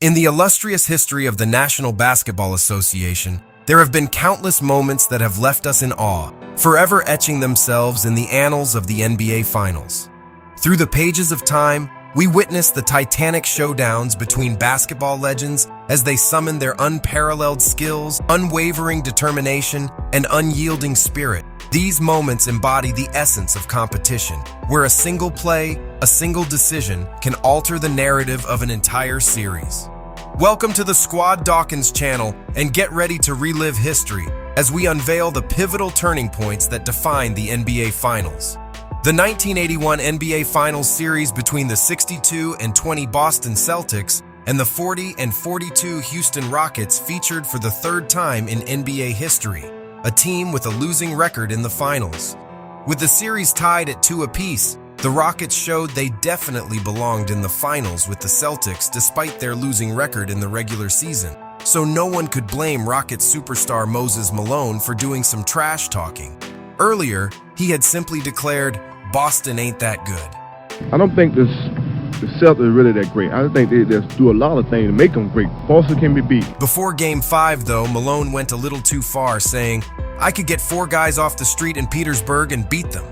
In the illustrious history of the National Basketball Association, there have been countless moments that have left us in awe, forever etching themselves in the annals of the NBA Finals. Through the pages of time, we witness the titanic showdowns between basketball legends as they summon their unparalleled skills, unwavering determination, and unyielding spirit. These moments embody the essence of competition, where a single play, a single decision, can alter the narrative of an entire series. Welcome to the Squad Dawkins channel, and get ready to relive history as we unveil the pivotal turning points that define the NBA Finals. The 1981 NBA Finals series between the 62-20 Boston Celtics and the 40-42 Houston Rockets featured for the third time in NBA history, a team with a losing record in the finals. With the series tied at 2 apiece, the Rockets showed they definitely belonged in the finals with the Celtics despite their losing record in the regular season. So no one could blame Rockets superstar Moses Malone for doing some trash talking. Earlier, he had simply declared, "Boston ain't that good." I don't think the Celtics are really that great. I think they just do a lot of things to make them great. Boston can be beat. Before Game 5, though, Malone went a little too far, saying, "I could get 4 guys off the street in Petersburg and beat them."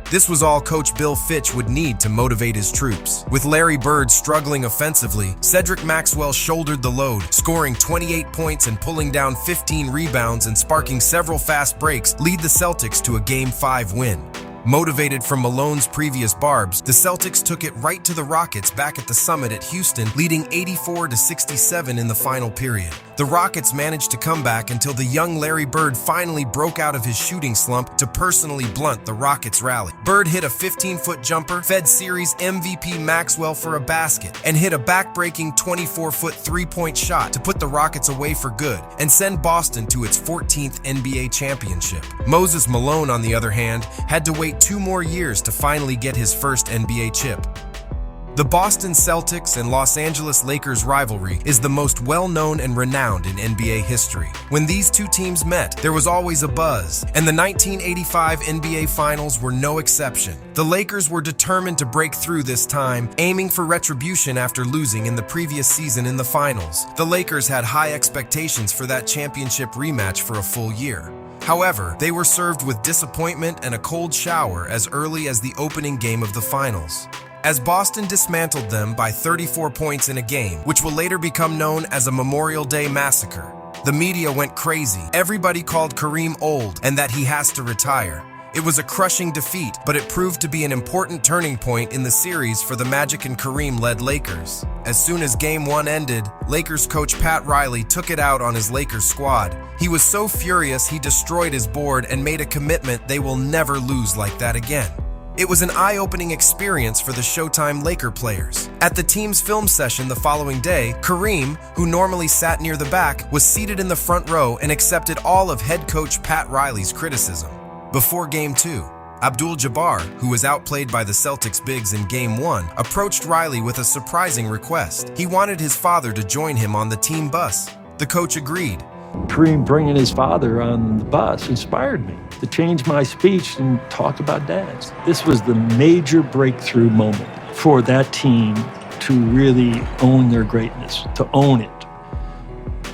This was all Coach Bill Fitch would need to motivate his troops. With Larry Bird struggling offensively, Cedric Maxwell shouldered the load, scoring 28 points and pulling down 15 rebounds and sparking several fast breaks, lead the Celtics to a Game 5 win. Motivated from Malone's previous barbs, the Celtics took it right to the Rockets back at the Summit at Houston, leading 84-67 in the final period. The Rockets managed to come back until the young Larry Bird finally broke out of his shooting slump to personally blunt the Rockets' rally. Bird hit a 15-foot jumper, fed Series MVP Maxwell for a basket, and hit a back-breaking 24-foot three-point shot to put the Rockets away for good and send Boston to its 14th NBA championship. Moses Malone, on the other hand, had to wait 2 more years to finally get his first NBA chip. The Boston Celtics and Los Angeles Lakers rivalry is the most well-known and renowned in NBA history. When these two teams met, there was always a buzz, and the 1985 NBA Finals were no exception. The Lakers were determined to break through this time, aiming for retribution after losing in the previous season in the finals. The Lakers had high expectations for that championship rematch for a full year. However, they were served with disappointment and a cold shower as early as the opening game of the finals, as Boston dismantled them by 34 points in a game, which will later become known as a Memorial Day massacre. The media went crazy. Everybody called Kareem old and that he has to retire. It was a crushing defeat, but it proved to be an important turning point in the series for the Magic and Kareem-led Lakers. As soon as Game 1 ended, Lakers coach Pat Riley took it out on his Lakers squad. He was so furious he destroyed his board and made a commitment they will never lose like that again. It was an eye-opening experience for the Showtime Laker players. At the team's film session the following day, Kareem, who normally sat near the back, was seated in the front row and accepted all of head coach Pat Riley's criticism. Before Game 2, Abdul-Jabbar, who was outplayed by the Celtics bigs in Game 1, approached Riley with a surprising request. He wanted his father to join him on the team bus. The coach agreed. Kareem bringing his father on the bus inspired me to change my speech and talk about dads. This was the major breakthrough moment for that team to really own their greatness, to own it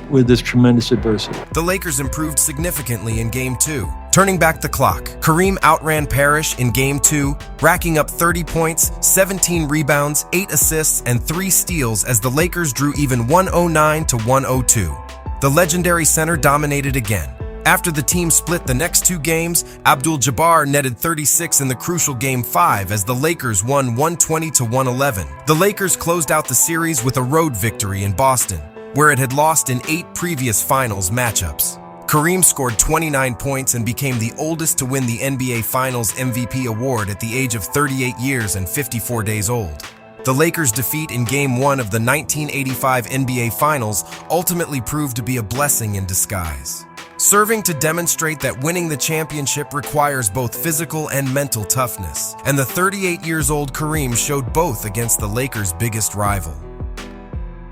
with this tremendous adversity. The Lakers improved significantly in Game 2. Turning back the clock, Kareem outran Parrish in Game 2, racking up 30 points, 17 rebounds, 8 assists, and 3 steals as the Lakers drew even 109-102. The legendary center dominated again. After the team split the next 2 games, Abdul-Jabbar netted 36 in the crucial Game 5 as the Lakers won 120-111. The Lakers closed out the series with a road victory in Boston, where it had lost in 8 previous finals matchups. Kareem scored 29 points and became the oldest to win the NBA Finals MVP award at the age of 38 years and 54 days old. The Lakers' defeat in Game 1 of the 1985 NBA Finals ultimately proved to be a blessing in disguise, serving to demonstrate that winning the championship requires both physical and mental toughness, and the 38-years-old Kareem showed both against the Lakers' biggest rival.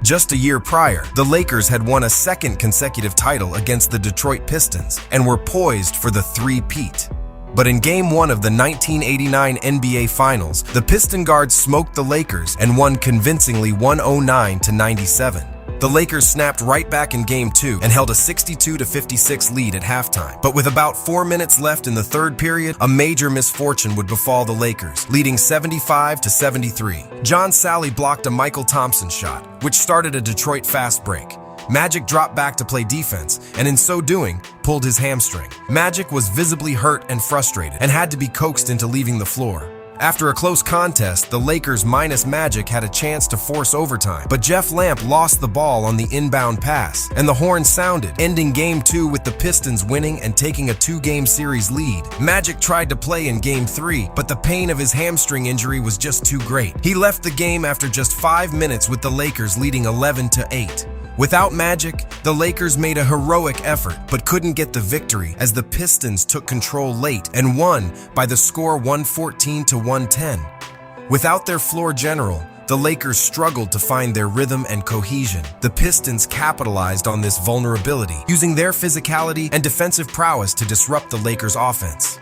Just a year prior, the Lakers had won a second consecutive title against the Detroit Pistons and were poised for the three-peat. But in Game 1 of the 1989 NBA Finals, the Piston guards smoked the Lakers and won convincingly 109-97. The Lakers snapped right back in Game 2 and held a 62-56 lead at halftime. But with about 4 minutes left in the third period, a major misfortune would befall the Lakers, leading 75-73. John Sally blocked a Michael Thompson shot, which started a Detroit fast break. Magic dropped back to play defense, and in so doing, pulled his hamstring. Magic was visibly hurt and frustrated, and had to be coaxed into leaving the floor. After a close contest, the Lakers minus Magic had a chance to force overtime, but Jeff Lamp lost the ball on the inbound pass, and the horn sounded, ending Game 2 with the Pistons winning and taking a 2-game series lead. Magic tried to play in Game 3, but the pain of his hamstring injury was just too great. He left the game after just 5 minutes with the Lakers leading 11-8. Without Magic, the Lakers made a heroic effort but couldn't get the victory as the Pistons took control late and won by the score 114-110. Without their floor general, the Lakers struggled to find their rhythm and cohesion. The Pistons capitalized on this vulnerability, using their physicality and defensive prowess to disrupt the Lakers' offense.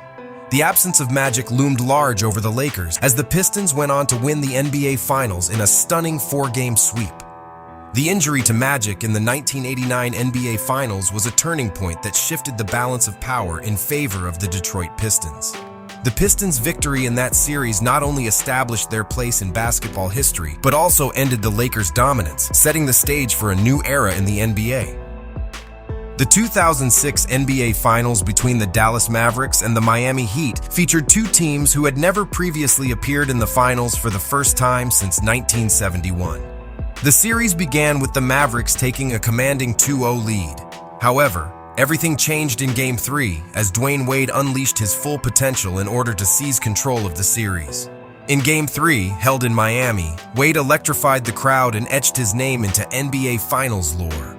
The absence of Magic loomed large over the Lakers as the Pistons went on to win the NBA Finals in a stunning 4-game sweep. The injury to Magic in the 1989 NBA Finals was a turning point that shifted the balance of power in favor of the Detroit Pistons. The Pistons' victory in that series not only established their place in basketball history, but also ended the Lakers' dominance, setting the stage for a new era in the NBA. The 2006 NBA Finals between the Dallas Mavericks and the Miami Heat featured two teams who had never previously appeared in the finals for the first time since 1971. The series began with the Mavericks taking a commanding 2-0 lead. However, everything changed in Game 3 as Dwayne Wade unleashed his full potential in order to seize control of the series. In Game 3, held in Miami, Wade electrified the crowd and etched his name into NBA Finals lore.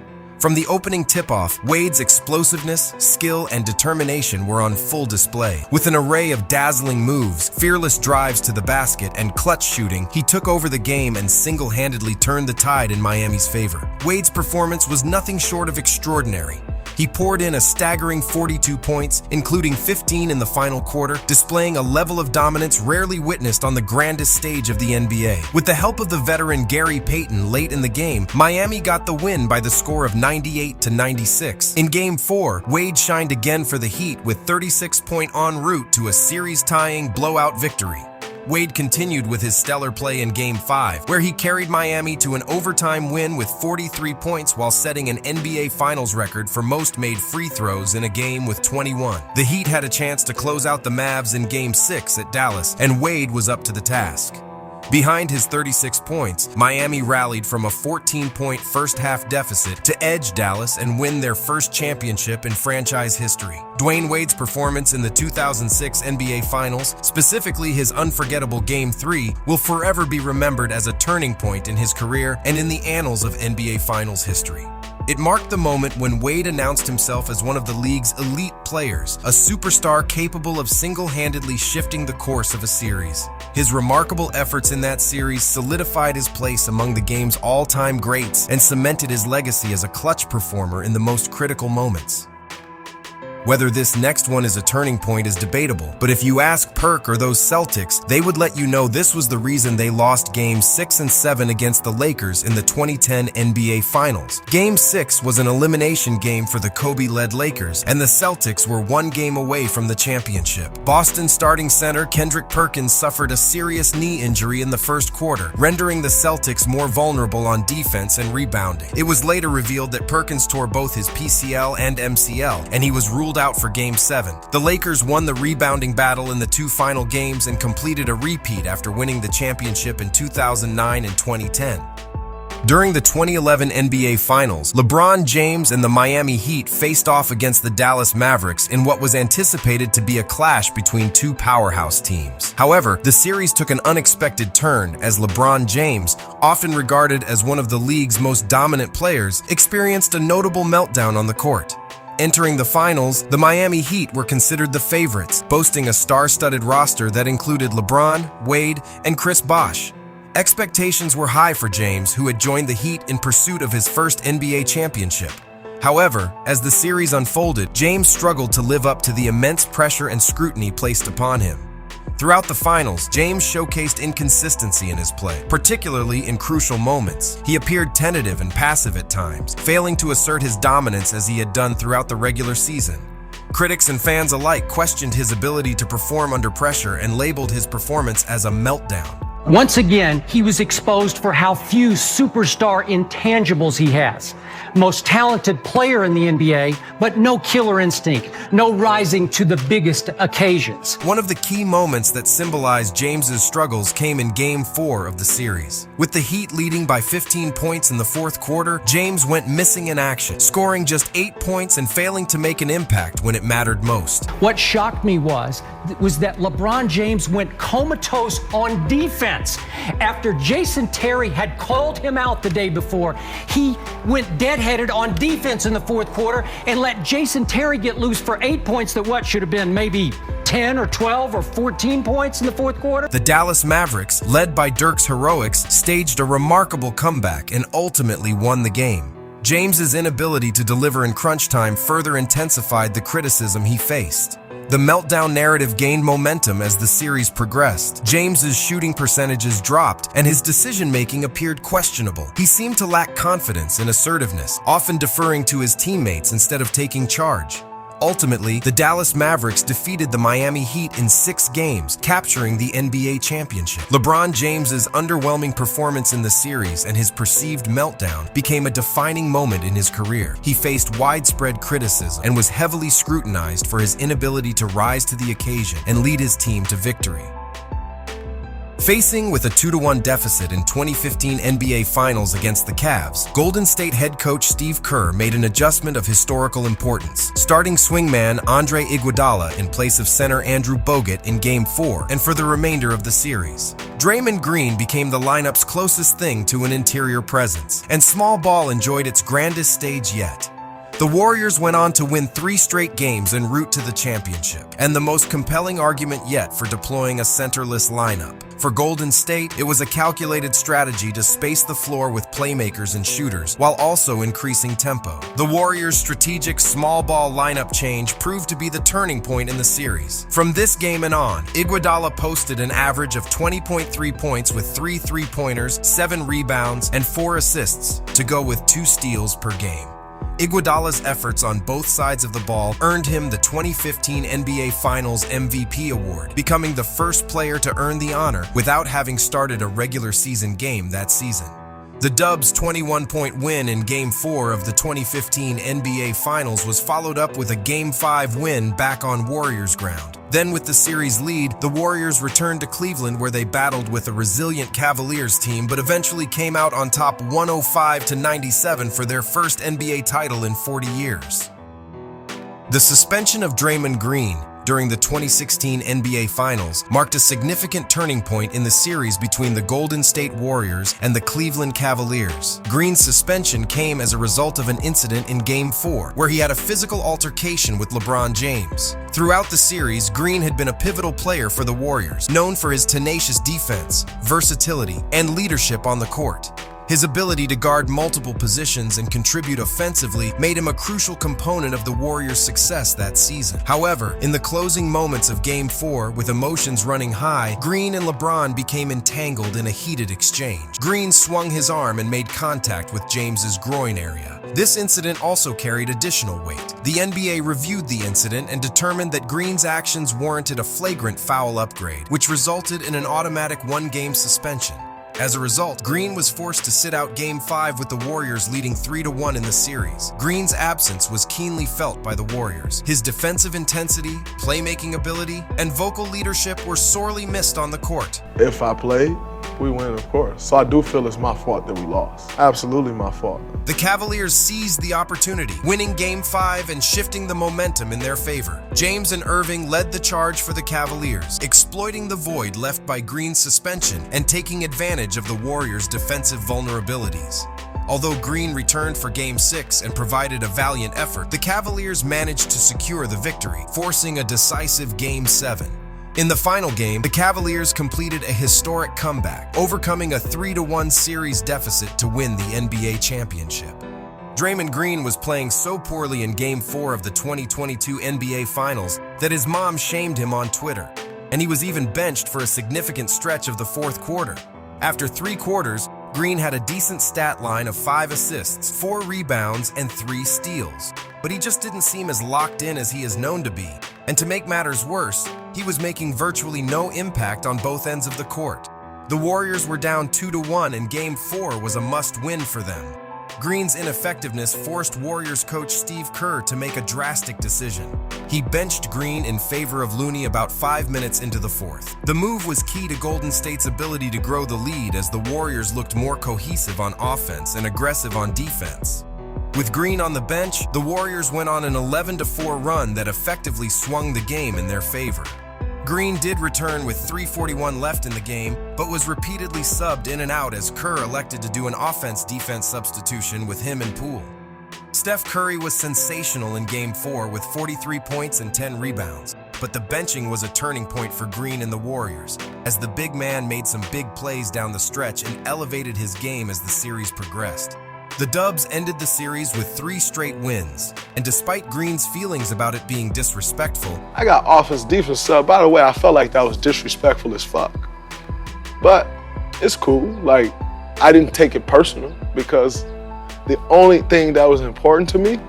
From the opening tip-off, Wade's explosiveness, skill, and determination were on full display. With an array of dazzling moves, fearless drives to the basket, and clutch shooting, he took over the game and single-handedly turned the tide in Miami's favor. Wade's performance was nothing short of extraordinary. He poured in a staggering 42 points, including 15 in the final quarter, displaying a level of dominance rarely witnessed on the grandest stage of the NBA. With the help of the veteran Gary Payton late in the game, Miami got the win by the score of 98-96. In Game 4, Wade shined again for the Heat with 36-point en route to a series-tying blowout victory. Wade continued with his stellar play in Game 5, where he carried Miami to an overtime win with 43 points while setting an NBA Finals record for most made free throws in a game with 21. The Heat had a chance to close out the Mavs in Game 6 at Dallas, and Wade was up to the task. Behind his 36 points, Miami rallied from a 14-point first-half deficit to edge Dallas and win their first championship in franchise history. Dwayne Wade's performance in the 2006 NBA Finals, specifically his unforgettable Game 3, will forever be remembered as a turning point in his career and in the annals of NBA Finals history. It marked the moment when Wade announced himself as one of the league's elite players, a superstar capable of single-handedly shifting the course of a series. His remarkable efforts in that series solidified his place among the game's all-time greats and cemented his legacy as a clutch performer in the most critical moments. Whether this next one is a turning point is debatable, but if you ask PiRC or those Celtics, they would let you know this was the reason they lost Games 6 and 7 against the Lakers in the 2010 NBA Finals. Game 6 was an elimination game for the Kobe-led Lakers, and the Celtics were 1 game away from the championship. Boston starting center Kendrick Perkins suffered a serious knee injury in the first quarter, rendering the Celtics more vulnerable on defense and rebounding. It was later revealed that Perkins tore both his PCL and MCL, and he was ruled out for Game 7. The Lakers won the rebounding battle in the 2 final games and completed a repeat after winning the championship in 2009 and 2010. During the 2011 NBA Finals, LeBron James and the Miami Heat faced off against the Dallas Mavericks in what was anticipated to be a clash between two powerhouse teams. However, the series took an unexpected turn as LeBron James, often regarded as one of the league's most dominant players, experienced a notable meltdown on the court. Entering the finals, the Miami Heat were considered the favorites, boasting a star-studded roster that included LeBron, Wade, and Chris Bosh. Expectations were high for James, who had joined the Heat in pursuit of his first NBA championship. However, as the series unfolded, James struggled to live up to the immense pressure and scrutiny placed upon him. Throughout the finals, James showcased inconsistency in his play, particularly in crucial moments. He appeared tentative and passive at times, failing to assert his dominance as he had done throughout the regular season. Critics and fans alike questioned his ability to perform under pressure and labeled his performance as a meltdown. Once again, he was exposed for how few superstar intangibles he has. Most talented player in the NBA, but no killer instinct, no rising to the biggest occasions. One of the key moments that symbolized James's struggles came in Game 4 of the series. With the Heat leading by 15 points in the fourth quarter, James went missing in action, scoring just 8 points and failing to make an impact when it mattered most. What shocked me was that LeBron James went comatose on defense. After Jason Terry had called him out the day before, he went deadheaded on defense in the fourth quarter and let Jason Terry get loose for 8 points that should have been maybe 10 or 12 or 14 points in the fourth quarter. The Dallas Mavericks, led by Dirk's heroics, staged a remarkable comeback and ultimately won the game. James's inability to deliver in crunch time further intensified the criticism he faced. The meltdown narrative gained momentum as the series progressed. James's shooting percentages dropped, and his decision-making appeared questionable. He seemed to lack confidence and assertiveness, often deferring to his teammates instead of taking charge. Ultimately, the Dallas Mavericks defeated the Miami Heat in 6 games, capturing the NBA championship. LeBron James's underwhelming performance in the series and his perceived meltdown became a defining moment in his career. He faced widespread criticism and was heavily scrutinized for his inability to rise to the occasion and lead his team to victory. Facing with a 2-1 deficit in 2015 NBA Finals against the Cavs, Golden State head coach Steve Kerr made an adjustment of historical importance, starting swingman Andre Iguodala in place of center Andrew Bogut in Game 4 and for the remainder of the series. Draymond Green became the lineup's closest thing to an interior presence, and small ball enjoyed its grandest stage yet. The Warriors went on to win 3 straight games en route to the championship, and the most compelling argument yet for deploying a centerless lineup. For Golden State, it was a calculated strategy to space the floor with playmakers and shooters, while also increasing tempo. The Warriors' strategic small ball lineup change proved to be the turning point in the series. From this game and on, Iguodala posted an average of 20.3 points with 3 3-pointers, 7 rebounds, and 4 assists, to go with 2 steals per game. Iguodala's efforts on both sides of the ball earned him the 2015 NBA Finals MVP award, becoming the first player to earn the honor without having started a regular season game that season. The Dubs' 21-point win in Game 4 of the 2015 NBA Finals was followed up with a Game 5 win back on Warriors ground. Then with the series lead, the Warriors returned to Cleveland where they battled with a resilient Cavaliers team but eventually came out on top 105-97 for their first NBA title in 40 years. The suspension of Draymond Green during the 2016 NBA Finals marked a significant turning point in the series between the Golden State Warriors and the Cleveland Cavaliers. Green's suspension came as a result of an incident in Game 4, where he had a physical altercation with LeBron James. Throughout the series, Green had been a pivotal player for the Warriors, known for his tenacious defense, versatility, and leadership on the court. His ability to guard multiple positions and contribute offensively made him a crucial component of the Warriors' success that season. However, in the closing moments of Game 4, with emotions running high, Green and LeBron became entangled in a heated exchange. Green swung his arm and made contact with James's groin area. This incident also carried additional weight. The NBA reviewed the incident and determined that Green's actions warranted a flagrant foul upgrade, which resulted in an automatic 1-game suspension. As a result, Green was forced to sit out Game 5 with the Warriors leading 3-1 in the series. Green's absence was keenly felt by the Warriors. His defensive intensity, playmaking ability, and vocal leadership were sorely missed on the court. If I played, we win, of course. So I do feel it's my fault that we lost. Absolutely my fault. The Cavaliers seized the opportunity, winning Game 5 and shifting the momentum in their favor. James and Irving led the charge for the Cavaliers, exploiting the void left by Green's suspension and taking advantage of the Warriors' defensive vulnerabilities. Although Green returned for Game 6 and provided a valiant effort, the Cavaliers managed to secure the victory, forcing a decisive Game 7. In the final game, the Cavaliers completed a historic comeback, overcoming a 3-1 series deficit to win the NBA championship. Draymond Green was playing so poorly in Game 4 of the 2022 NBA Finals that his mom shamed him on Twitter. and he was even benched for a significant stretch of the fourth quarter. After 3 quarters, Green had a decent stat line of 5 assists, 4 rebounds, and 3 steals. But he just didn't seem as locked in as he is known to be. And to make matters worse, he was making virtually no impact on both ends of the court. The Warriors were down 2-1 and Game 4 was a must-win for them. Green's ineffectiveness forced Warriors coach Steve Kerr to make a drastic decision. He benched Green in favor of Looney about 5 minutes into the fourth. The move was key to Golden State's ability to grow the lead as the Warriors looked more cohesive on offense and aggressive on defense. With Green on the bench, the Warriors went on an 11-4 run that effectively swung the game in their favor. Green did return with 3:41 left in the game, but was repeatedly subbed in and out as Kerr elected to do an offense-defense substitution with him and Poole. Steph Curry was sensational in Game 4 with 43 points and 10 rebounds, but the benching was a turning point for Green and the Warriors, as the big man made some big plays down the stretch and elevated his game as the series progressed. The Dubs ended the series with 3 straight wins, and despite Green's feelings about it being disrespectful, I got offense-defense sub. By the way, I felt like that was disrespectful as fuck. But it's cool. Like, I didn't take it personal because the only thing that was important to me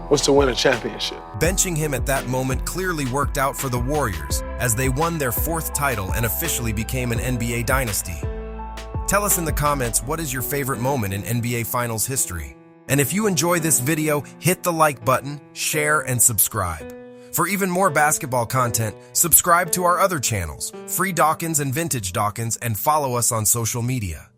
was to win a championship. benching him at that moment clearly worked out for the Warriors as they won their 4th title and officially became an NBA dynasty. Tell us in the comments, what is your favorite moment in NBA Finals history? And if you enjoy this video, hit the like button, share, and subscribe. For even more basketball content, subscribe to our other channels, Free Dawkins and Vintage Dawkins, and follow us on social media.